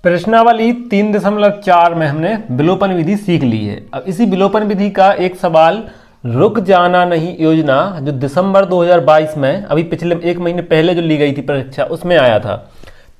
प्रश्नावली 3.4 में हमने विलोपन विधि सीख ली है। अब इसी विलोपन विधि का एक सवाल रुक जाना नहीं योजना जो दिसंबर 2022 में अभी पिछले एक महीने पहले जो ली गई थी परीक्षा उसमें आया था।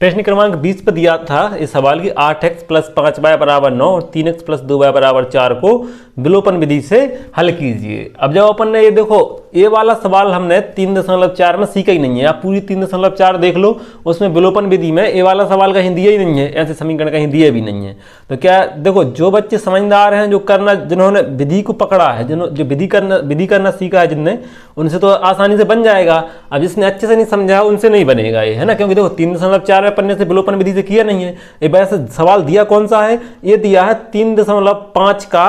प्रश्न क्रमांक 20 पर दिया था इस सवाल की 8x + 5y = 9 और 3x + 2y = 4 को विलोपन विधि से हल कीजिए। अब जब अपन ने ये देखो ये वाला सवाल हमने 3.4 में सीखा ही नहीं है। आप पूरी 3.4 देख लो, उसमें विलोपन विधि में ये वाला सवाल कहीं दिया ही नहीं है, ऐसे समीकरण कहीं दिए भी नहीं है। तो क्या देखो जो बच्चे समझदार हैं, जो करना जिन्होंने विधि को पकड़ा है, जो विधि करना सीखा है जिनने, उनसे तो आसानी से बन जाएगा। अब जिसने अच्छे से नहीं समझा उनसे नहीं बनेगा ये, है ना। क्योंकि देखो 3.4 पन्ने से विलोपन विधि से किया नहीं है। ये वैसे सवाल दिया कौन सा है, ये दिया है 3.5 का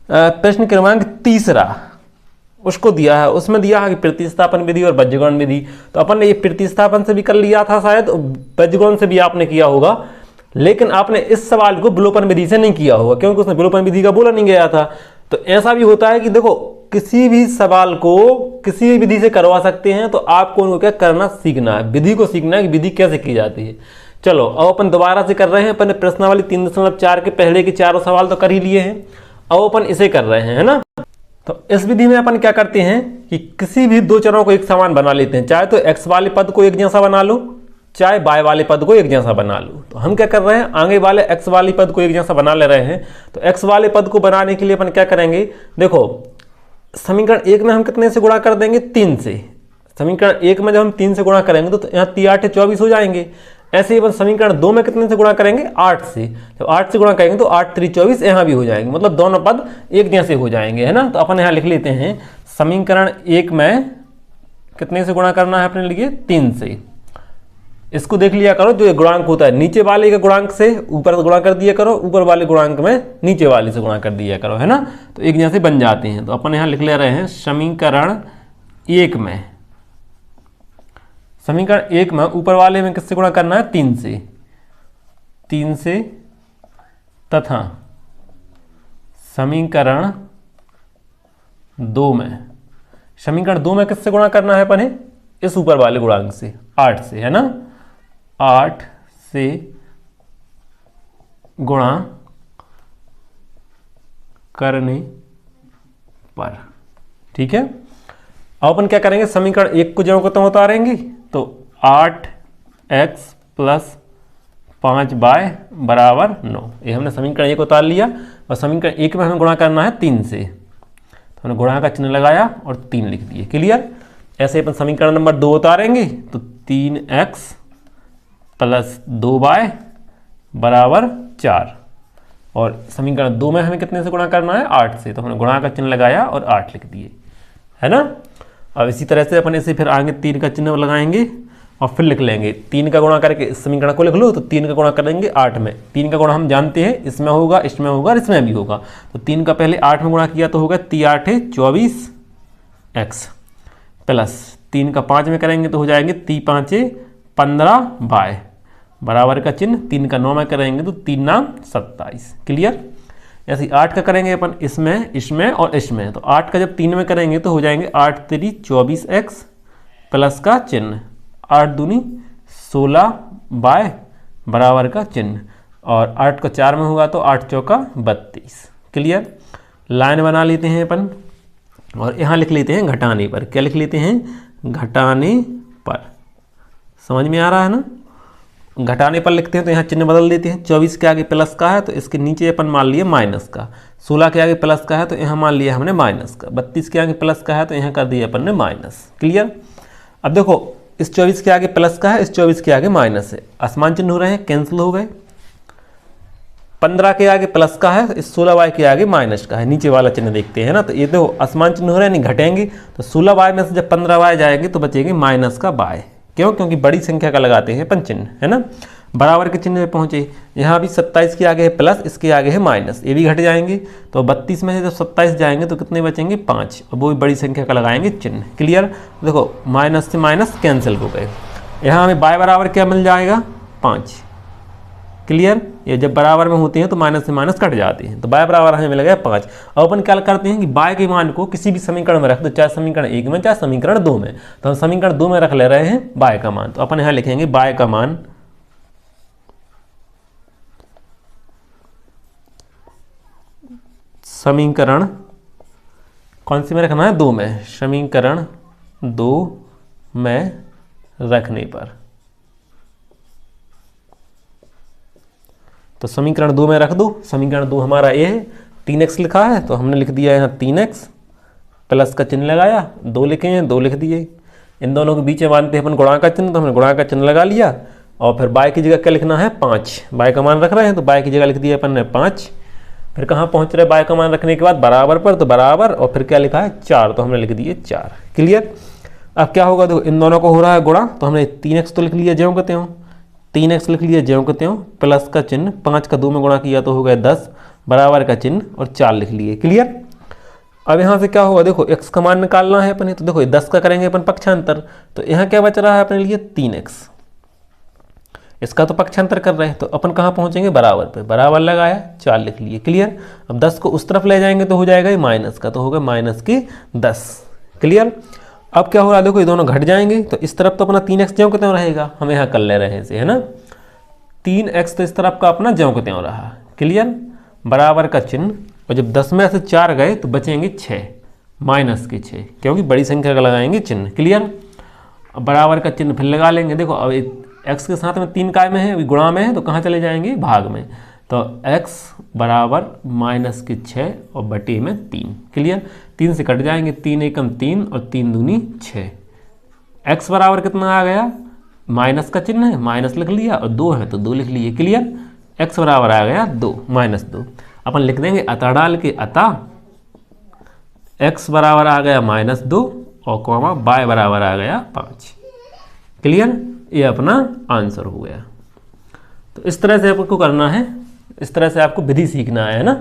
प्रश्न क्रमांक 3 उसको दिया है। उसमें दिया है कि प्रतिस्थापन विधि और बीजगणन विधि। तो अपन ने ये प्रतिस्थापन से भी कर लिया था शायद, बीजगणन से भी आपने किया होगा, लेकिन आपने इस सवाल को विलोपन विधि से नहीं किया होगा क्योंकि उसमें विलोपन विधि का बोला नहीं गया था। तो ऐसा भी होता है कि देखो किसी भी सवाल को किसी भी विधि से करवा सकते हैं, तो आपको उनको क्या करना सीखना है, विधि को सीखना है कि विधि कैसे की जाती है। चलो अब अपन दोबारा से कर रहे हैं। अपन प्रश्नावली 3.4 के पहले के 4 सवाल तो कर ही लिए हैं, अब अपन इसे कर रहे हैं, है ना। तो इस विधि में अपन क्या करते हैं कि किसी भी दो चरों को एक समान बना लेते हैं, चाहे तो x वाले पद को एक जैसा बना लो, चाहे y वाले पद को एक जैसा बना लो। तो हम क्या कर रहे हैं, आगे वाले x वाले पद को एक जैसा बना ले रहे हैं। तो x वाले पद को बनाने के लिए अपन क्या करेंगे, देखो समीकरण 1 में हम कितने से गुणा कर देंगे, 3 से। समीकरण 1 में जब हम 3 से गुणा करेंगे तो यहाँ 3 8 24 हो जाएंगे। ऐसे ही अपन समीकरण 2 में कितने से गुणा करेंगे, 8 से। जब 8 से गुणा करेंगे तो 8 3 24 यहाँ भी हो जाएंगे, मतलब दोनों पद एक जैसे हो जाएंगे, है ना। तो अपन यहाँ लिख लेते हैं समीकरण 1 में कितने से गुणा करना है अपने लिए, 3 से। इसको देख लिया करो, जो ये गुणांक होता है नीचे वाले के गुणांक से ऊपर गुणा कर दिया करो, ऊपर वाले गुणांक में नीचे वाले से गुणा कर दिया करो, है ना। तो एक जैसे बन जाते हैं। तो अपन यहाँ लिख ले रहे हैं समीकरण 1 में, समीकरण 1 में ऊपर वाले में किससे गुणा करना है, 3 से, तथा समीकरण 2 में किससे गुणा करना है अपने, इस ऊपर वाले गुणांक से 8 से, है ना। 8 से गुणा करने पर, ठीक है। अब अपन क्या करेंगे, समीकरण 1 को जड़ों को तो उतारेंगे, तो 8x + 5y = 9। ये हमने समीकरण 1 उतार लिया और समीकरण 1 में हमें गुणा करना है 3 से। तो हमने गुणा का चिन्ह लगाया और 3 लिख दिए, क्लियर। ऐसे अपन समीकरण नंबर 2 उतारेंगे तो 3x + 2y = 4। और समीकरण 2 में हमें कितने से गुणा करना है, 8 से। तो हमने गुणा का चिन्ह लगाया और 8 लिख दिए, है ना। अब इसी तरह से अपन इसे फिर आगे 3 का चिन्ह लगाएंगे और फिर लिख लेंगे। 3 का गुणा करके इस समीकरण को लिख लो, तो 3 का गुणा करेंगे 8 में। 3 का गुणा हम जानते हैं, इसमें होगा, इसमें होगा और इसमें भी होगा। तो 3 का पहले 8 में गुणा किया तो होगा 3 8 24x प्लस 3 का 5 में करेंगे तो हो जाएंगे 3 5 15y बराबर का चिन्ह। 3 का 9 में करेंगे तो 3 9 27, क्लियर। ऐसे 8 का करेंगे अपन इसमें और इसमें। तो 8 का जब 3 में करेंगे तो हो जाएंगे 8 3 24x प्लस का चिन्ह, 8 दूनी 16y बराबर का चिन्ह, और 8 का 4 में होगा तो 8 चौका 32, क्लियर। लाइन बना लेते हैं अपन और यहाँ लिख लेते हैं घटाने पर। क्या लिख लेते हैं, घटाने पर। समझ में आ रहा है ना। घटाने पर लिखते हैं तो यहाँ चिन्ह बदल देते हैं। 24 के आगे प्लस का है तो इसके नीचे अपन मान लिए माइनस का। 16 के आगे प्लस का है तो यहाँ मान लिया हमने माइनस का। 32 के आगे प्लस का है तो यहाँ कर दिया अपन ने माइनस, क्लियर। अब देखो इस 24 के आगे प्लस का है, इस 24 के आगे माइनस है, आसमान चिन्ह हो रहे हैं, कैंसिल हो गए। 15 के आगे प्लस का है, इस 16y के आगे माइनस का है, नीचे वाला चिन्ह देखते हैं ना। तो ये देखो आसमान चिन्ह हो रहे हैं, नहीं घटेंगे। तो 16y में से जब 15y जाएंगे तो बचेंगे माइनस का y। क्यों, क्योंकि बड़ी संख्या का लगाते हैं अपन चिन्ह, है ना। बराबर के चिन्ह में पहुंचे। यहाँ भी 27 के आगे है प्लस, इसके आगे है माइनस, ये भी घट जाएंगे। तो 32 में से जब 27 जाएंगे तो कितने बचेंगे, 5, और वो भी बड़ी संख्या का लगाएंगे चिन्ह, क्लियर। देखो माइनस से माइनस कैंसिल हो गए। यहाँ हमें y बराबर क्या मिल जाएगा, 5, क्लियर। ये जब बराबर में होते हैं तो माइनस से माइनस कट जाते हैं, तो y बराबर हमें मिल गया 5। अब अपन क्या करते हैं कि y के मान को किसी भी समीकरण में रख दो, चाहे समीकरण 1 में चाहे समीकरण 2 में। तो हम समीकरण 2 में रख ले रहे हैं y का मान। तो अपन यहाँ लिखेंगे y का मान समीकरण कौन सी में रखना है, 2 में, समीकरण 2 में रखने पर। तो समीकरण 2 में रख दो। समीकरण 2 हमारा ये है, 3x लिखा है तो हमने लिख दिया यहाँ 3x, प्लस का चिन्ह लगाया, 2 लिखे हैं 2 लिख दिए। इन दोनों के बीच में मानते हैं अपन गुणा का चिन्ह, तो हमने गुणा का चिन्ह लगा लिया। और फिर y की जगह क्या लिखना है, 5। y का मान रख रहे हैं तो y की जगह लिख दिया अपन ने 5। फिर कहाँ पहुँच रहे y का मान रखने के बाद, बराबर पर, तो बराबर, और फिर क्या लिखा है 4, तो हमने लिख दिए 4। क्लियर। अब क्या होगा, देखो इन दोनों को हो रहा है गुणा, तो हमने 3x तो लिख लिया ज्यों के त्यों, 3x लिख लिया ज्यों के त्यों, प्लस का चिन्ह, 5 का 2 में गुणा किया तो हो गया 10, बराबर का चिन्ह और 4 लिख लिए। क्लियर। अब यहाँ से क्या होगा, देखो x का मान निकालना है अपने, तो देखो 10 का करेंगे अपन पक्षांतर, तो यहाँ क्या बच रहा है अपने लिए 3x, इसका तो पक्षांतर कर रहे हैं, तो अपन कहाँ पहुँचेंगे, बराबर पे, बराबर लगाया 4 लिख लिए। क्लियर। अब 10 को उस तरफ ले जाएंगे तो हो जाएगा ये माइनस का, तो होगा माइनस की 10। क्लियर। अब क्या हो रहा है, देखो ये दोनों घट जाएंगे, तो इस तरफ तो अपना 3x ज्यों के त्यों रहेगा, हम यहाँ कर ले रहे हैं इसे, है ना, 3x तो इस तरफ का अपना ज्यों के त्यों रहा। क्लियर। बराबर का चिन्ह, और जब 10 में से 4 गए तो बचेंगे 6, माइनस के 6, क्योंकि बड़ी संख्या का लगाएंगे चिन्ह। क्लियर। अब बराबर का चिन्ह फिर लगा लेंगे। देखो अब x के साथ में 3 काय में है, अभी गुणा में है, तो कहाँ चले जाएंगे, भाग में, तो x बराबर माइनस के 6 और बटे में 3। क्लियर। 3 से कट जाएंगे, 3 एकम 3 और 3 दूनी 6। x बराबर कितना आ गया, माइनस का चिन्ह है, माइनस लिख लिया, और 2 है तो 2 लिख लिए। क्लियर। x बराबर आ गया 2, -2। अपन लिख देंगे अतः डाल के, अतः x बराबर आ गया -2 और कॉमा y बराबर आ गया 5। क्लियर। ये अपना आंसर हो गया। तो इस तरह से आपको करना है, इस तरह से आपको विधि सीखना है ना।